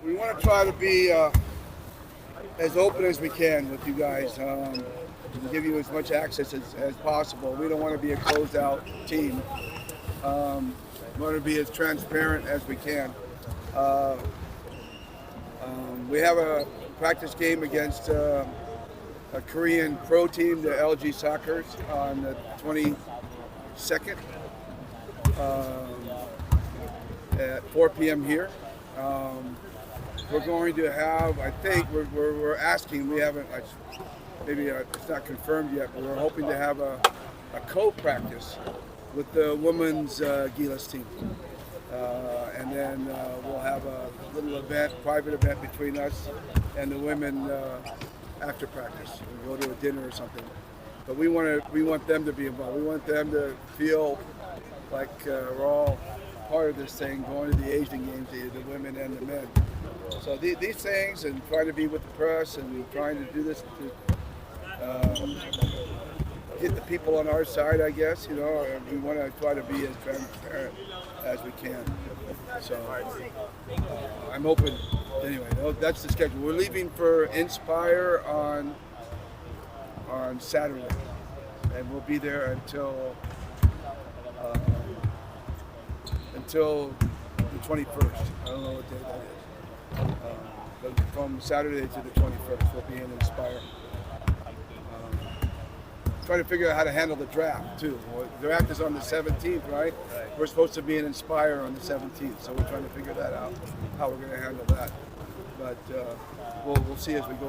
we want to try to be as open as we can with you guys. To give you as much access as possible. We don't want to be a closed out team. We want to be as transparent as we can. Uh, we have a practice game against a Korean pro team, the LG Soccers, on the 22nd at 4 p.m. here. We're going to have, I think, we're asking, we haven't, maybe it's not confirmed yet, but we're hoping to have a co-practice with the women's Gilas team. And then we'll have a little event, private event between us and the women after practice. We'll go to a dinner or something. But we want them to be involved. We want them to feel like we're all part of this thing, going to the Asian games, the women and the men. So these things, and trying to be with the press and trying to do this to get the people on our side, I guess, and we want to try to be as transparent as we can. So I'm open. Anyway, that's the schedule. We're leaving for Inspire on Saturday, and we'll be there until the 21st. I don't know what day that is. But from Saturday to the 21st, we'll be in Inspire. Trying to figure out how to handle the draft too. The draft is on the 17th, right? We're supposed to be in Inspire on the 17th, so we're trying to figure that out, how we're going to handle that. But we'll see as we go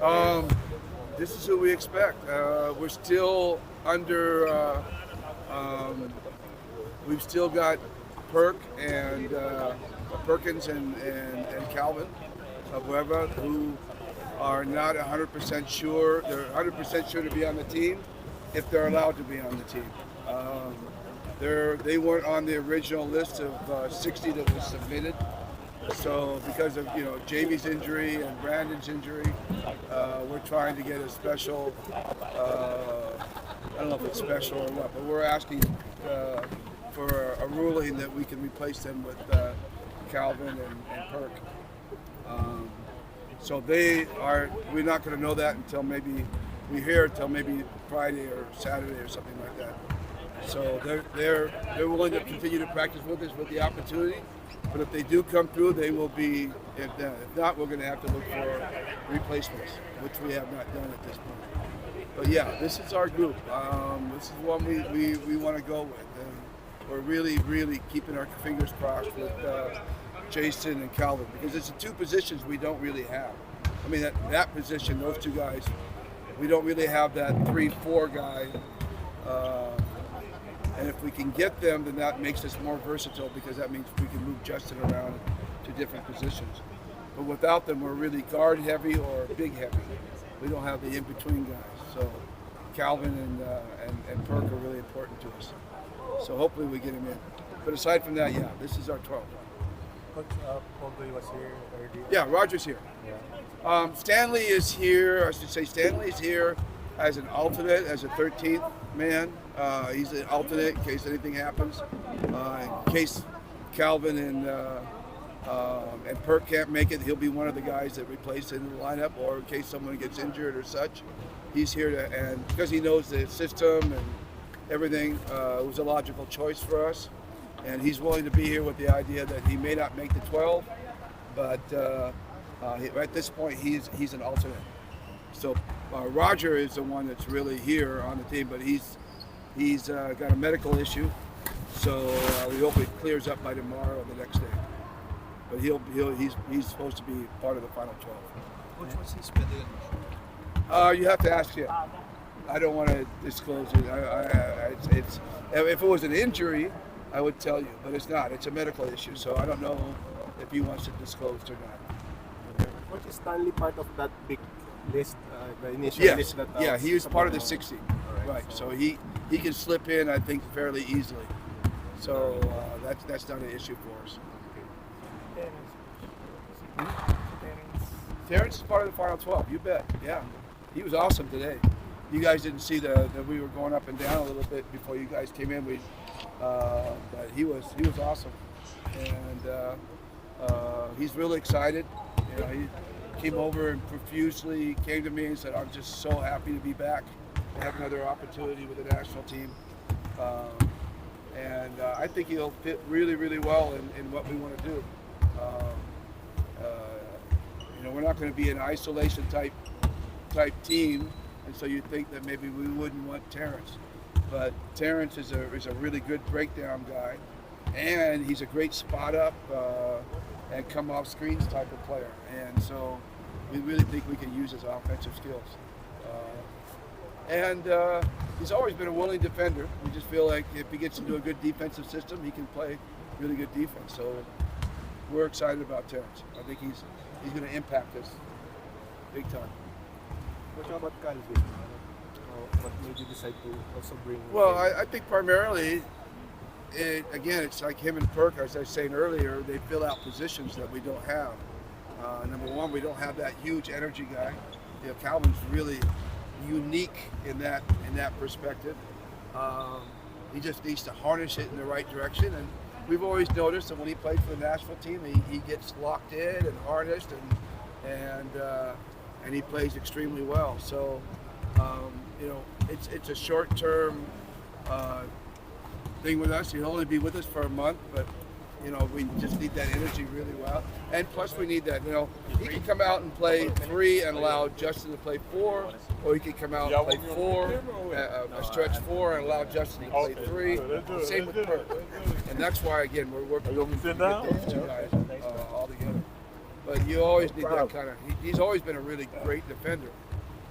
along. This is who we expect. We're still under. We've still got Perkins and Calvin Abueva, who are not 100% sure. They're 100% sure to be on the team if they're allowed to be on the team. They weren't on the original list of 60 that was submitted. So because of Jamie's injury and Brandon's injury, we're trying to get a special. I don't know if it's special or what, but we're asking for a ruling that we can replace them with Calvin and Perk. So we're not going to know that until maybe Friday or Saturday or something like that. So they're willing to continue to practice with us with the opportunity. But if they do come through, they will be. If not, we're going to have to look for replacements, which we have not done at this point. But yeah, this is our group. This is one we want to go with, and we're really, really keeping our fingers crossed with Jason and Calvin, because it's the two positions we don't really have. I mean, that position, those two guys, we don't really have that 3-4 guy. And if we can get them, then that makes us more versatile, because that means we can move Justin around to different positions. But without them, we're really guard heavy or big heavy. We don't have the in-between guys. So Calvin and Perk are really important to us. So hopefully we get him in. But aside from that, yeah, this is our 12. Coach Pogoy was here earlier. Yeah, Roger's here. Yeah. Stanley is here. I should say Stanley is here as an alternate, as a 13th man. He's an alternate in case anything happens. In case Calvin and Perk can't make it, he'll be one of the guys that replace in the lineup, or in case someone gets injured or such. He's here and because he knows the system and everything, it was a logical choice for us. And he's willing to be here with the idea that he may not make the 12, but at this point he's an alternate. So Roger is the one that's really here on the team, but he's got a medical issue, so we hope it clears up by tomorrow or the next day. But he's supposed to be part of the final 12. Which was his medical issue? You have to ask him. I don't want to disclose it. If it was an injury, I would tell you, but it's not. It's a medical issue, so I don't know if he wants it disclosed or not. Coach, is Stanley part of that big list, the initial Yes. list that? Yeah, he was part of the 60. Right. So he can slip in, I think, fairly easily. So that's not an issue for us. Terrence is part of the final 12. You bet. Yeah, he was awesome today. you guys didn't see that we were going up and down a little bit before you guys came in. But he was awesome, and he's really excited. You know, he came over and profusely came to me and said, "I'm just so happy to be back and have another opportunity with the national team." And I think he'll fit really, really well in what we want to do. You know, we're not going to be an isolation type team, and so you think that maybe we wouldn't want Terrence. But Terrence is a really good breakdown guy, and he's a great spot up and come off screens type of player. And so we really think we can use his offensive skills. And he's always been a willing defender. We just feel like if he gets into a good defensive system, he can play really good defense. So we're excited about Terrence. I think he's going to impact us big time. What about Calvin? What made you decide to also bring? Well, I think primarily, it's like him and Perk, as I was saying earlier, they fill out positions that we don't have. Number one, we don't have that huge energy guy. You know, Calvin's really unique in that perspective. He just needs to harness it in the right direction, and we've always noticed that when he plays for the national team, he gets locked in and harnessed, and he plays extremely well. So, you know, it's a short-term thing with us. He'll only be with us for a month, but you know, we just need that energy really well. And plus we need that, you know, he can come out and play 3 and allow Justin to play 4, or he can come out and play 4, a stretch 4 and allow Justin to play 3. Same with Perk. And that's why, again, we're working to get those 2 guys all together. But you always need that kind of, he's always been a really great defender.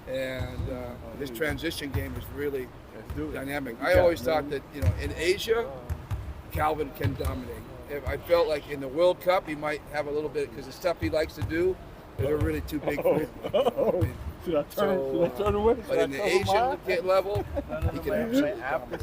And his transition game is really dynamic. I always thought that, you know, in Asia, Calvin can dominate. I felt like in the World Cup he might have a little bit, because the stuff he likes to do, they're really too big for him. Should I turn away? But in the Asian level, he can absolutely dominate.